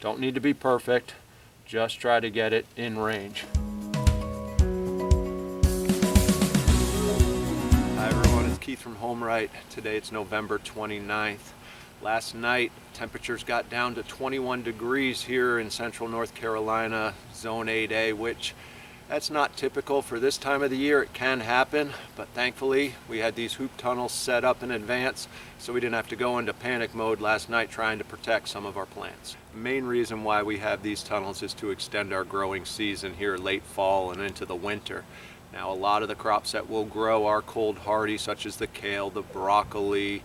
Don't need to be perfect, just try to get it in range. Hi everyone, it's Keith from HomeRight. Today it's November 29th. Last night temperatures got down to 21 degrees here in central North Carolina, zone 8A, which that's not typical for this time of the year. It can happen, but thankfully we had these hoop tunnels set up in advance, so we didn't have to go into panic mode last night trying to protect some of our plants. The main reason why we have these tunnels is to extend our growing season here late fall and into the winter. Now, a lot of the crops that will grow are cold hardy, such as the kale, the broccoli,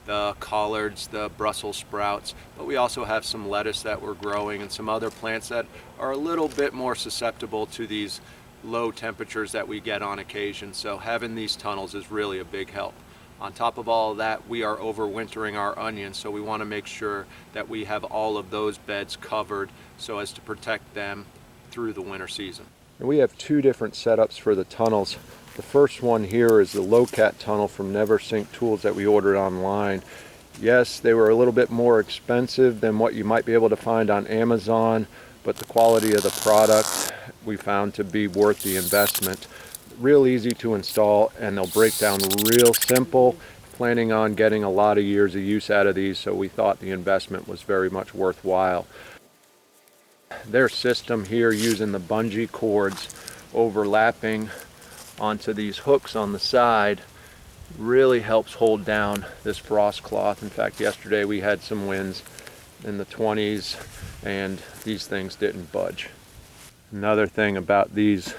the collards, the Brussels sprouts, but we also have some lettuce that we're growing and some other plants that are a little bit more susceptible to these low temperatures that we get on occasion. So having these tunnels is really a big help. On top of all of that, we are overwintering our onions, so we want to make sure that we have all of those beds covered so as to protect them through the winter season. And we have two different setups for the tunnels. The first one here is the low-cat tunnel from Neversink Tools that we ordered online. Yes, they were a little bit more expensive than what you might be able to find on Amazon, but the quality of the product we found to be worth the investment. Real easy to install, and they'll break down real simple. Planning on getting a lot of years of use out of these, so we thought the investment was very much worthwhile. Their system here, using the bungee cords overlapping onto these hooks on the side, really helps hold down this frost cloth. In fact, yesterday we had some winds in the 20s and these things didn't budge. Another thing about these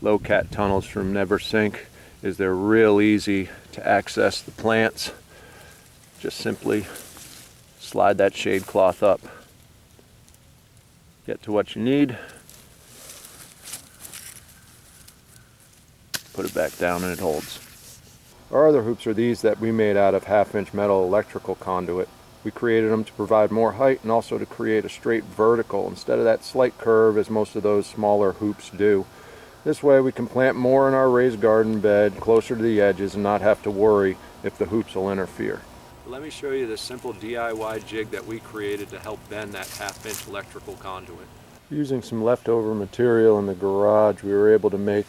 low-cat tunnels from Neversink is they're real easy to access the plants. Just simply slide that shade cloth up, get to what you need, put it back down, and it holds. Our other hoops are these that we made out of 1/2-inch metal electrical conduit. We created them to provide more height and also to create a straight vertical instead of that slight curve as most of those smaller hoops do. This way we can plant more in our raised garden bed closer to the edges and not have to worry if the hoops will interfere. Let me show you this simple DIY jig that we created to help bend that 1/2-inch electrical conduit. Using some leftover material in the garage, we were able to make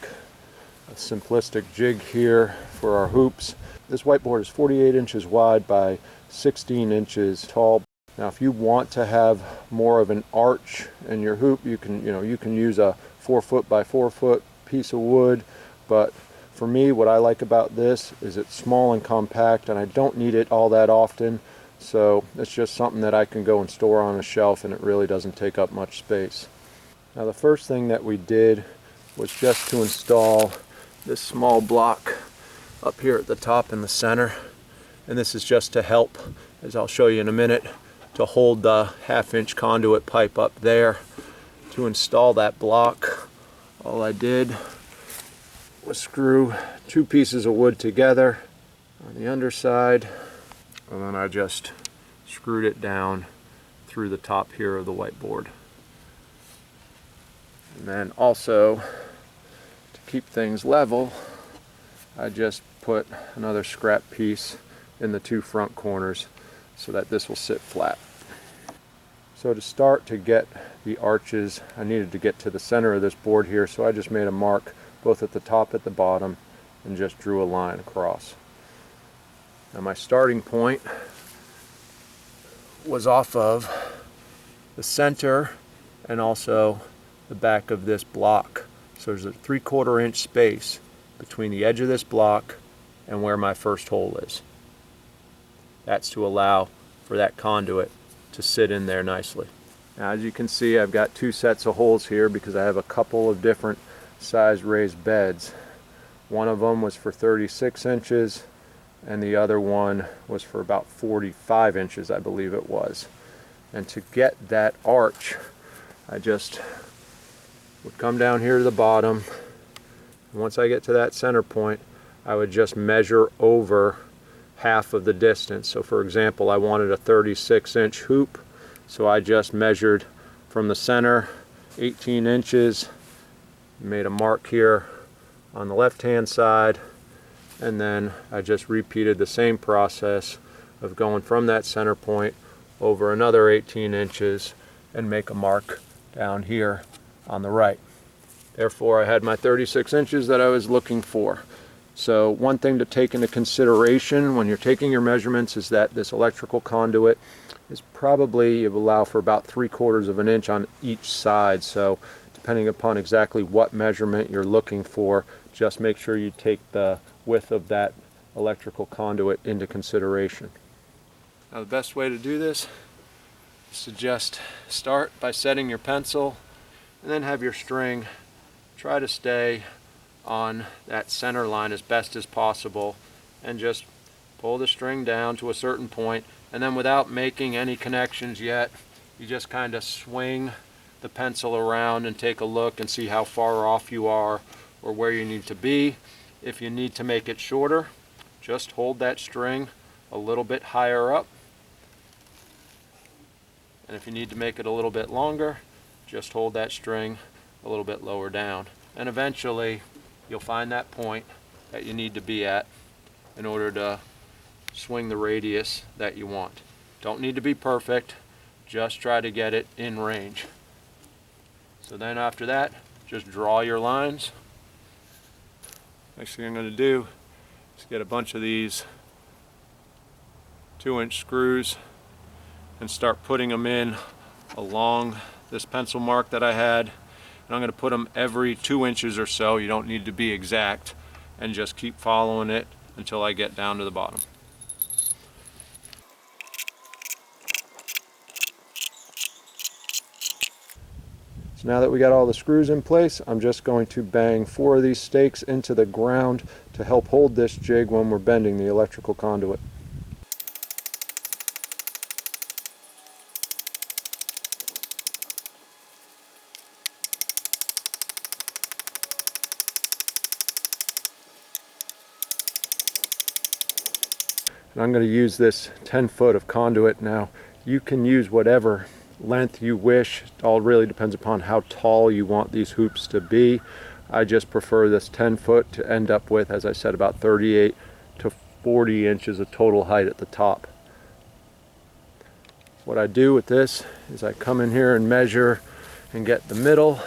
a simplistic jig here for our hoops. This whiteboard is 48 inches wide by 16 inches tall. Now, if you want to have more of an arch in your hoop, you can use a 4-foot by 4-foot piece of wood, but for me, what I like about this is it's small and compact, and I don't need it all that often, so it's just something that I can go and store on a shelf, and it really doesn't take up much space. Now, the first thing that we did was just to install this small block up here at the top in the center, and this is just to help, as I'll show you in a minute, to hold the 1/2-inch conduit pipe up there. To install that block, all I did was screw two pieces of wood together on the underside, and then I just screwed it down through the top here of the whiteboard. And then also, to keep things level, I just put another scrap piece in the two front corners so that this will sit flat. So to start to get the arches, I needed to get to the center of this board here, so I just made a mark both at the top and at the bottom and just drew a line across. Now my starting point was off of the center and also the back of this block. So there's a 3/4 inch space between the edge of this block and where my first hole is. That's to allow for that conduit to sit in there nicely. Now, as you can see, I've got two sets of holes here because I have a couple of different size raised beds. One of them was for 36 inches and the other one was for about 45 inches, I believe it was. And to get that arch, I just would come down here to the bottom. And once I get to that center point, I would just measure over half of the distance. So for example, I wanted a 36-inch hoop, so I just measured from the center 18 inches, made a mark here on the left-hand side, and then I just repeated the same process of going from that center point over another 18 inches and make a mark down here on the right. Therefore, I had my 36 inches that I was looking for. So one thing to take into consideration when you're taking your measurements is that this electrical conduit is probably, you allow for about 3/4 of an inch on each side. So depending upon exactly what measurement you're looking for, just make sure you take the width of that electrical conduit into consideration. Now the best way to do this is to just start by setting your pencil and then have your string try to stay on that center line as best as possible, and just pull the string down to a certain point, and then without making any connections yet, you just kind of swing the pencil around and take a look and see how far off you are or where you need to be. If you need to make it shorter, just hold that string a little bit higher up, and if you need to make it a little bit longer, just hold that string a little bit lower down, and eventually you'll find that point that you need to be at in order to swing the radius that you want. Don't need to be perfect, just try to get it in range. So then after that, just draw your lines. Next thing I'm going to do is get a bunch of these 2-inch screws and start putting them in along this pencil mark that I had. And I'm going to put them every 2 inches or so. You don't need to be exact, and just keep following it until I get down to the bottom. So now that we got all the screws in place, I'm just going to bang 4 of these stakes into the ground to help hold this jig when we're bending the electrical conduit. And I'm going to use this 10 foot of conduit. Now you can use whatever length you wish. It all really depends upon how tall you want these hoops to be. I just prefer this 10 foot to end up with, as I said, about 38 to 40 inches of total height at the top. What I do with this is I come in here and measure and get the middle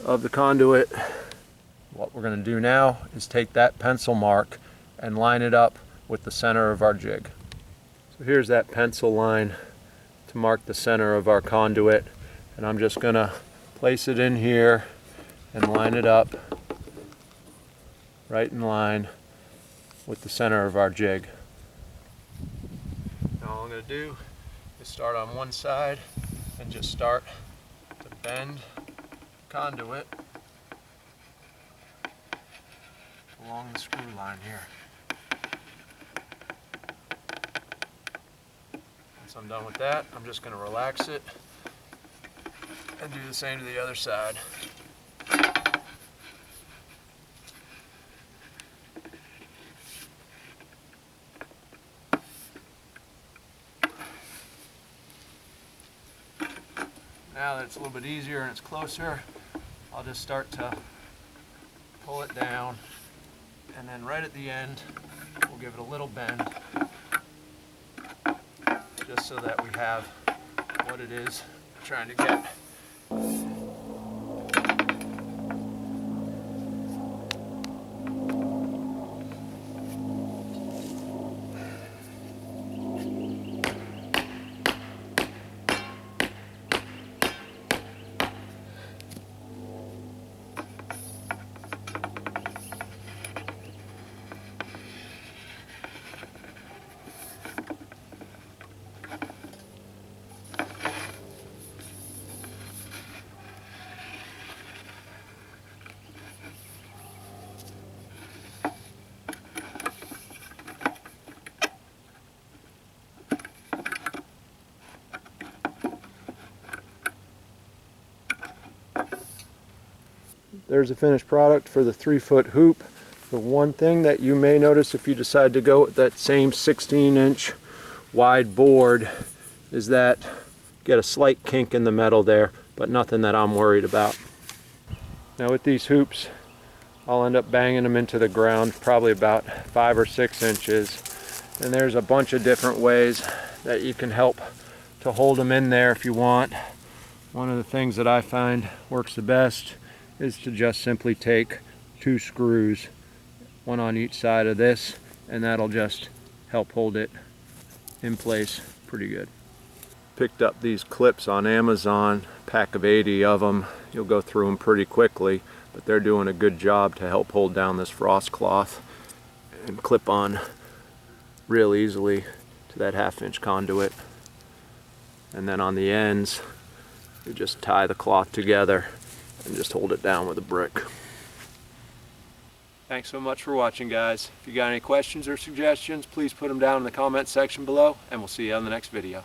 of the conduit. What we're going to do now is take that pencil mark and line it up with the center of our jig. So here's that pencil line to mark the center of our conduit, and I'm just going to place it in here and line it up right in line with the center of our jig. Now all I'm going to do is start on one side and just start to bend conduit along the screw line here. Once I'm done with that, I'm just going to relax it and do the same to the other side. Now that it's a little bit easier and it's closer, I'll just start to pull it down, and then right at the end we'll give it a little bend, just so that we have what it is we're trying to get. There's a finished product for the 3-foot hoop. The one thing that you may notice if you decide to go with that same 16-inch wide board is that you get a slight kink in the metal there, but nothing that I'm worried about. Now with these hoops, I'll end up banging them into the ground probably about 5 or 6 inches. And there's a bunch of different ways that you can help to hold them in there if you want. One of the things that I find works the best is to just simply take 2 screws, one on each side of this, and that'll just help hold it in place pretty good. Picked up these clips on Amazon, pack of 80 of them. You'll go through them pretty quickly, but they're doing a good job to help hold down this frost cloth and clip on real easily to that 1/2-inch conduit. And then on the ends, you just tie the cloth together and just hold it down with a brick. Thanks so much for watching, guys. If you got any questions or suggestions, please put them down in the comment section below, and we'll see you on the next video.